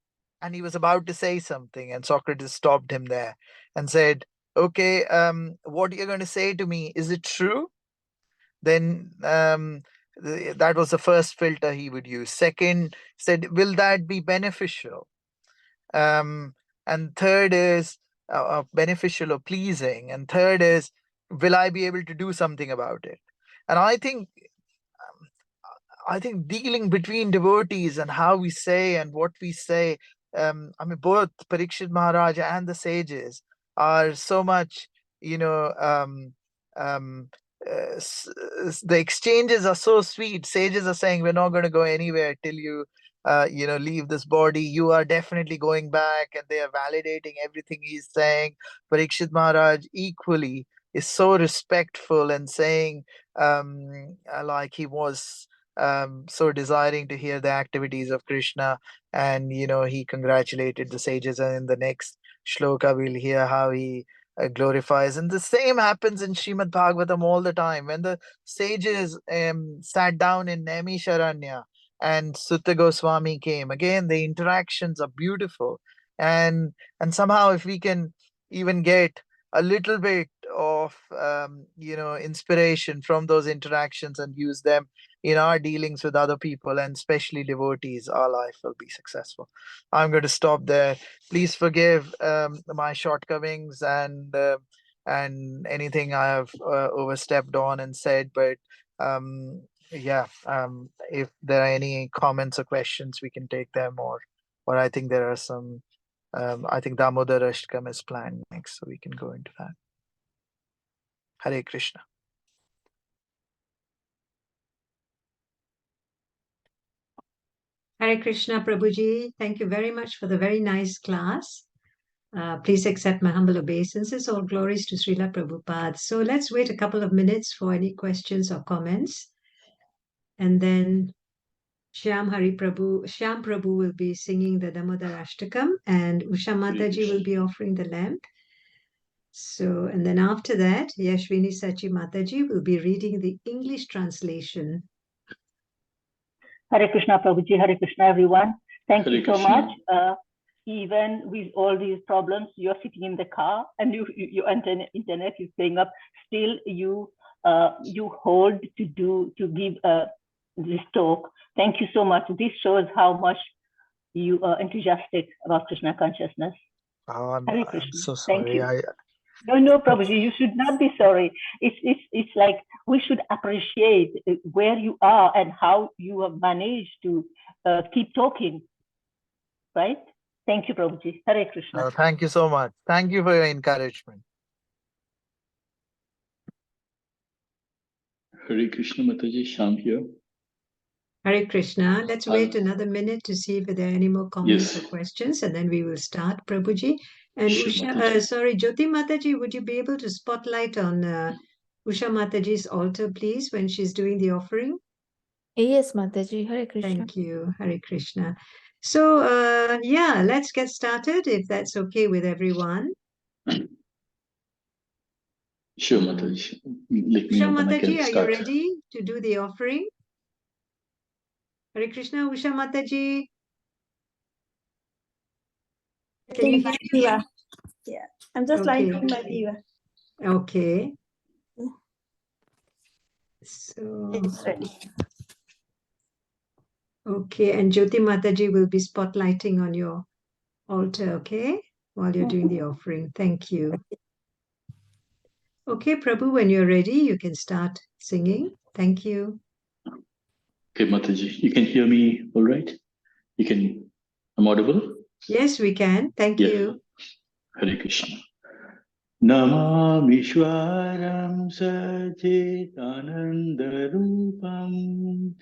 And he was about to say something, and Socrates stopped him there and said, "Okay, what you're going to say to me, is it true?" Then that was the first filter he would use. Second, said, "Will that be beneficial?" um, and third is beneficial or pleasing, and third is, "Will I be able to do something about it?" And I think dealing between devotees and how we say and what we say, I mean, both Parikshit Maharaj and the sages are so much, you know, um, the exchanges are so sweet. Sages are saying, "We're not going to go anywhere till you, leave this body. You are definitely going back," and they are validating everything he's saying. Parikshit Maharaj equally is so respectful and saying, like he was so desiring to hear the activities of Krishna. And he congratulated the sages, and in the next shloka we'll hear how he glorifies. And the same happens in Srimad Bhagavatam all the time. When the sages sat down in Naimisharanya and Sutta Goswami came, again the interactions are beautiful. And somehow, if we can even get a little bit of inspiration from those interactions and use them in our dealings with other people, and especially devotees, our life will be successful. I'm going to stop there. Please forgive my shortcomings and anything I have overstepped on and said. But yeah, if there are any comments or questions, we can take them. Or I think there are some. I think Damodar Ashtakam is planned next, so we can go into that. Hare Krishna. Hare Krishna, Prabhuji. Thank you very much for the very nice class. Please accept my humble obeisances. All glories to Srila Prabhupada. So let's wait a couple of minutes for any questions or comments. And then Shyam Prabhu will be singing the Damodar Ashtakam, and Usha Mataji will be offering the lamp. So, and then after that, Yashvini Sachi Mataji will be reading the English translation. Hare Krishna, Prabhuji. Hare Krishna, everyone. Thank Hare you so Krishna. much. Even with all these problems, you're sitting in the car and your internet is playing up. Still, you hold to give this talk. Thank you so much. This shows how much you are enthusiastic about Krishna consciousness. Oh, Hare I'm Krishna. so Thank sorry. you. No, Prabhuji, you should not be sorry. It's like we should appreciate where you are and how you have managed to keep talking, right? Thank you, Prabhuji. Hare Krishna. Thank you so much. Thank you for your encouragement. Hare Krishna, Mataji. Shyam here. Hare Krishna. Let's wait another minute to see if there are any more comments or questions, and then we will start, Prabhuji. And Sure, Usha, Mataji. Jyoti Mataji, would you be able to spotlight on Usha Mataji's altar, please, when she's doing the offering? Yes, Mataji. Hare Krishna. Thank you. Hare Krishna. So, yeah, let's get started, if that's okay with everyone. Sure, Mataji. Let me Usha know when I can Mataji, are you start. ready to do the offering? Hare Krishna, Usha Mataji. Can you hear me? Diva. Yeah, I'm just lighting my diva. Okay. So, It's ready. okay, and Jyoti Mataji will be spotlighting on your altar, okay? While you're doing the offering. Thank you. Okay, Prabhu, when you're ready, you can start singing. Thank you. Okay, Mataji. You can hear me all right? I'm audible? Yes, we can. Thank you. Hare Krishna. Namamishwaram Sachitanandarupam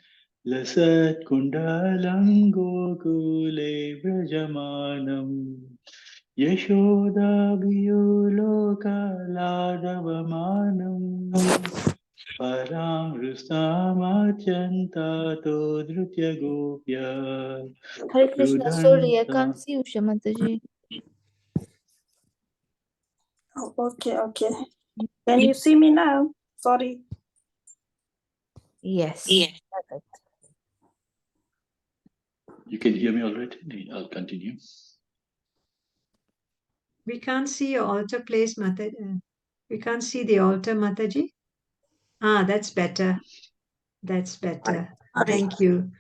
Lasat Kundalam Gokule Vrajamanam Yashodabhyulokaladavamanam Param Rustamachantato Drutya Gopya Hare Krishna. Sorry, I Rudanta. can't see Usha Mataji. Oh, okay. Can you see me now? Sorry. Yes. Perfect. You can hear me all right? I'll continue. We can't see your altar place, Mataji. We can't see the altar, Mataji. Ah, that's better. That's better. Thank you.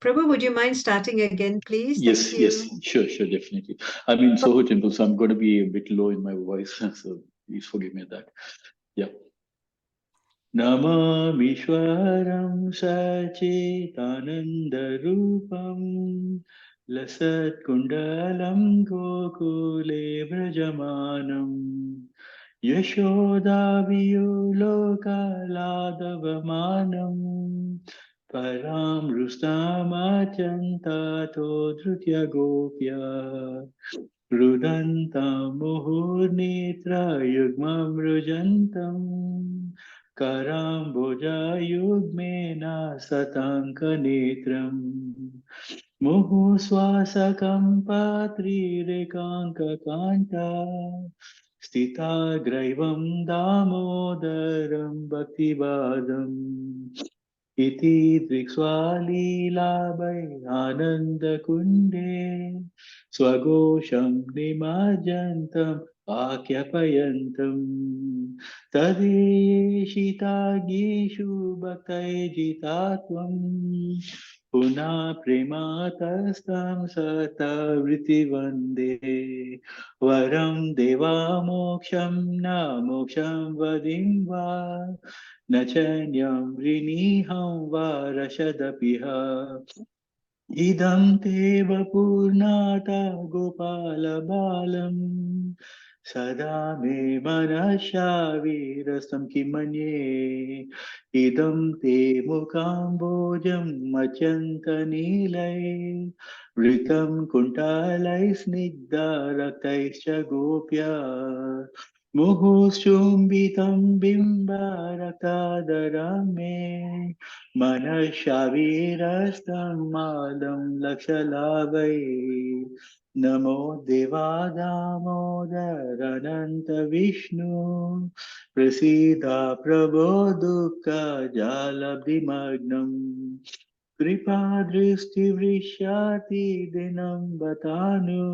Prabhu, would you mind starting again, please? Yes, Thank you. yes, sure, definitely. I'm in Soho Temple, so I'm going to be a bit low in my voice, so please forgive me that. Yeah. Namamishwaram Sachitanandarupam Lasat Kundalam Gokule Vrajamanam Yashodaviyulokaladavamanam Param Rustamachantato Drutya Gopya Rudantam Muhurnitra Yugmam Rujantam Karamboja Yugmena Satanka Netram Muhu Swasakam Patri Rekanka Kanta Stita Graivam Damodaram Bhaktivadam Iti Drikswalilabai Ananda Kunde Swagosham Nimajantam Akyapayantam Tadeshitagishu Bhaktajitatvam Puna Prematastam Sata Vriti Vande Varam Deva Moksham Na Moksham Vadimva Nachanyam Vriniham Varashadapiha Idam teva purnata gopala balam sada me manasha virasam kimanye idam te mukambojam machanta nilai ritam kuntalai snigdha raktaischa gopya muhushumbitam bimba raktadaram मनशावीरस्तमालं लक्षलाभै नमो देवादामोदरनन्त विष्णु प्रसीद प्रभो दुःखजालब्धिमग्नम् कृपादृष्टिवृष्याति दिनं बतानु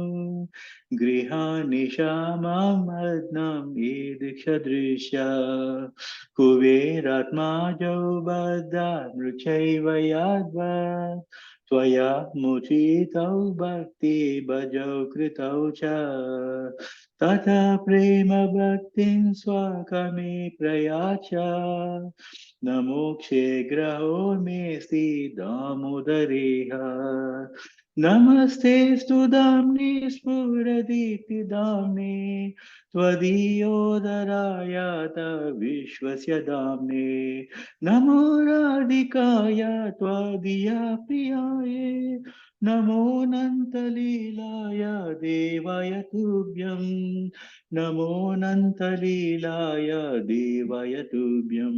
गृहानिशामग्नम् ईदृक्षदृश्या कुबेरात्माजौ बद्धामृचैव याद्वत् त्वया मुचितौ भक्ति भजौ कृतौ च तथा प्रेम भक्तिं स्वकमे प्रयाच न मोक्षे ग्रहो मेऽस्ति दामोदरेह नमस्ते स्तुदाम्नि स्फुरदीप्तिदाम्ने त्वदीयोदराय विश्वस्य दाम्ने नमो राधिकाय त्वदीया प्रियाय नमो नन्तलीलाय देवाय तुभ्यं नमो नन्तलीलाय देवाय तुभ्यं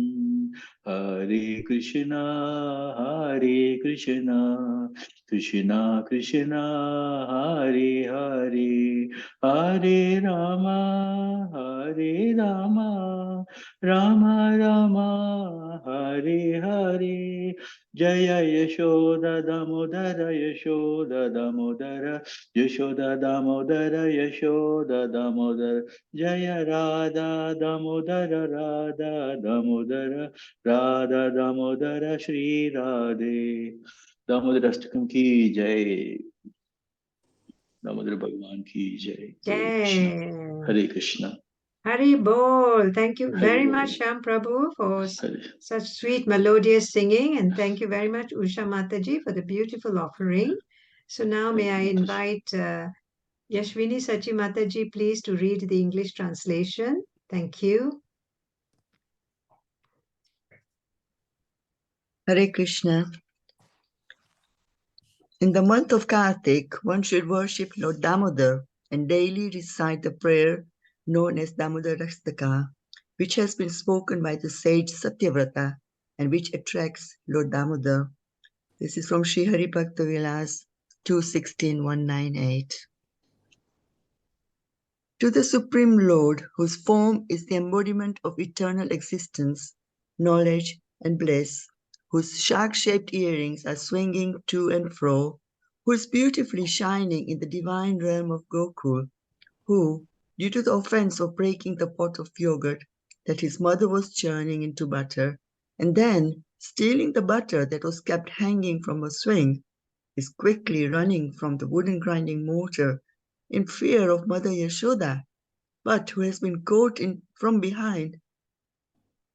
हरे कृष्णा कृष्णा कृष्णा हरे हरे हरे रामा राम राम हरे हरे जय यशोदा दामोदर यशोदा दामोदर यशोदा दामोदर यशोदा दामोदर जय राधा दामोदर राधा दामोदर राधा दामोदर श्री राधे दामोदर अष्टकम की जय दामोदर भगवान की जय Hare Krishna Jai. Hare Krishna Hari Bol. Thank you हरे very बोल much, Sham Prabhu, for हरे such sweet melodious singing. And thank you very much, Usha Mataji, for the beautiful offering. So now may thank I you माता जी invite Yashwini Sachi Mataji, please, to read the English translation. Thank you. Hare Krishna. In the month of Kartik, one should worship Lord Damodar and daily recite the prayer known as Damodar Rastaka, which has been spoken by the sage Satyavrata and which attracts Lord Damodar. This is from Sri Hari Bhaktavilas 2.16.198. To the Supreme Lord, whose form is the embodiment of eternal existence, knowledge, and bliss, whose shark-shaped earrings are swinging to and fro, who is beautifully shining in the divine realm of Gokul, who, due to the offense of breaking the pot of yogurt that his mother was churning into butter, and then stealing the butter that was kept hanging from a swing, is quickly running from the wooden grinding mortar in fear of Mother Yashoda, but who has been caught in from behind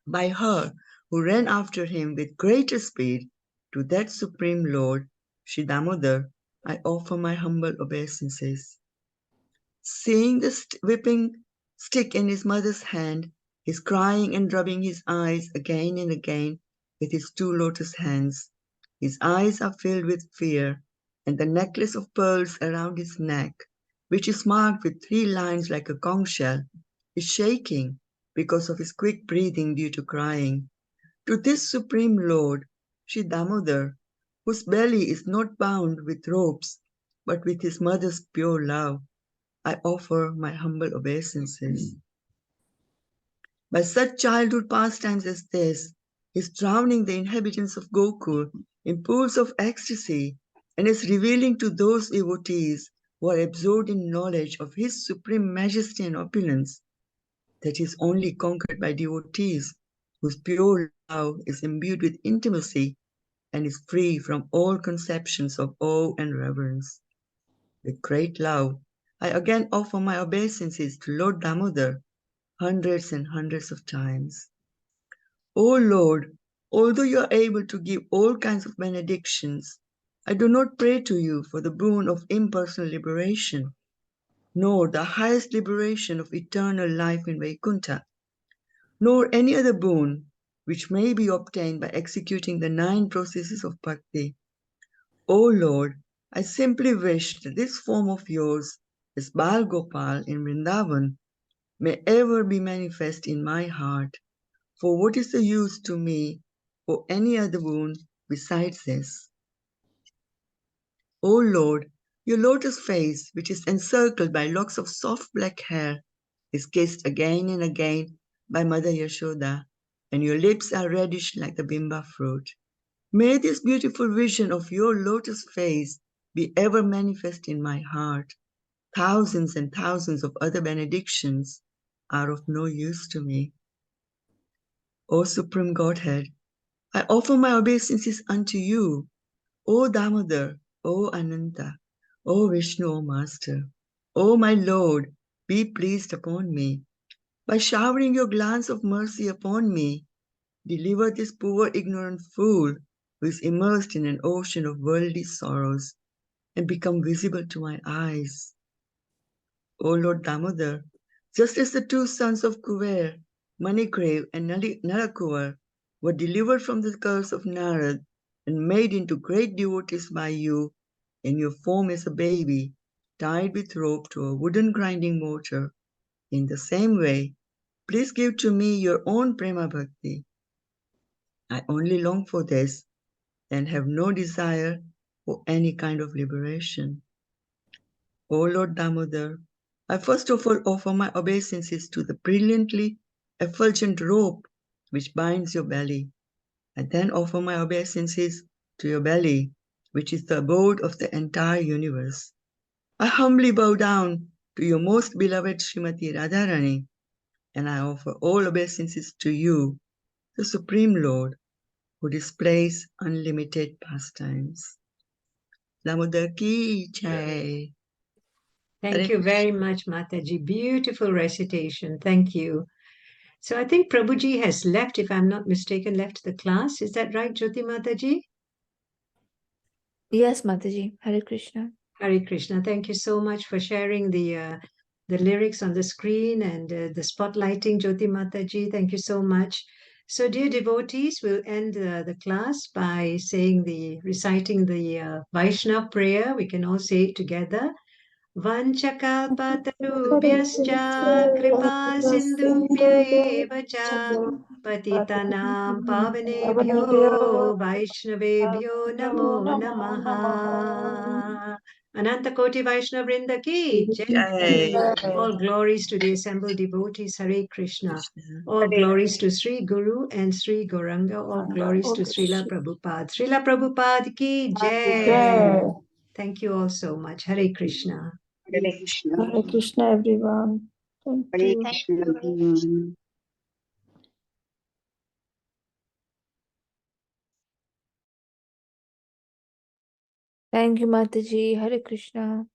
by her who ran after him with greater speed, to that Supreme Lord, Sri Damodar, I offer my humble obeisances. Seeing the whipping stick in his mother's hand, he is crying and rubbing his eyes again and again with his two lotus hands. His eyes are filled with fear, and the necklace of pearls around his neck, which is marked with 3 lines like a conch shell, is shaking because of his quick breathing due to crying. To this Supreme Lord, Sri Damodar, whose belly is not bound with ropes, but with his mother's pure love, I offer my humble obeisances. By such childhood pastimes as this, he is drowning the inhabitants of Gokul in pools of ecstasy and is revealing to those devotees who are absorbed in knowledge of his supreme majesty and opulence that is only conquered by devotees whose pure love is imbued with intimacy and is free from all conceptions of awe and reverence. With great love, I again offer my obeisances to Lord Damodar hundreds and hundreds of times. O Lord, although you are able to give all kinds of benedictions, I do not pray to you for the boon of impersonal liberation, nor the highest liberation of eternal life in Vaikuntha, nor any other boon which may be obtained by executing the 9 processes of bhakti. O Lord, I simply wish that this form of yours, as Bal Gopal in Vrindavan, may ever be manifest in my heart. For what is the use to me for any other boon besides this? O Lord, your lotus face, which is encircled by locks of soft black hair, is kissed again and again by Mother Yashoda, and your lips are reddish like the bimba fruit. May this beautiful vision of your lotus face be ever manifest in my heart. Thousands and thousands of other benedictions are of no use to me. O Supreme Godhead, I offer my obeisances unto you, O Damodar, O Ananta, O Vishnu, O Master, O my Lord, be pleased upon me. By showering your glance of mercy upon me, deliver this poor ignorant fool who is immersed in an ocean of worldly sorrows and become visible to my eyes. O Lord Damodar, just as the 2 sons of Kuver, Manigrave and Nalakuvar, were delivered from the curse of Narad and made into great devotees by you in your form as a baby, tied with rope to a wooden grinding mortar, in the same way, please give to me your own Prema Bhakti. I only long for this and have no desire for any kind of liberation. O Lord Damodar, I first of all offer my obeisances to the brilliantly effulgent rope which binds your belly. I then offer my obeisances to your belly, which is the abode of the entire universe. I humbly bow down to your most beloved Srimati Radharani, and I offer all obeisances to you, the Supreme Lord, who displays unlimited pastimes. Damodar ki jai. Thank Hare you very much, Mataji. Beautiful recitation. Thank you. So I think Prabhuji has left, if I'm not mistaken, left the class. Is that right, Jyoti Mataji? Yes, Mataji. Hare Krishna. Hare Krishna. Thank you so much for sharing the lyrics on the screen and the spotlighting, Jyoti Mataji. Thank you so much. So, dear devotees, we'll end the class by reciting the Vaishnav prayer. We can all say it together. Vanchakalpatarubhyascha kripa sindhubhya eva cha patitanam pavanebhyo vaishnavebhyo namo namaha. Anantakoti Vaishnava Vrinda ki jai. Jai. All glories to the assembled devotees. Hare Krishna. Krishna. All glories to Sri Guru and Sri Gauranga. All glories to Srila Prabhupada. Srila Prabhupada ki jai. Thank you all so much. Hare Krishna. Hare Krishna. Hare Krishna, everyone. Thank Hare you. Krishna, everyone. Thank you, Mataji. Hare Krishna.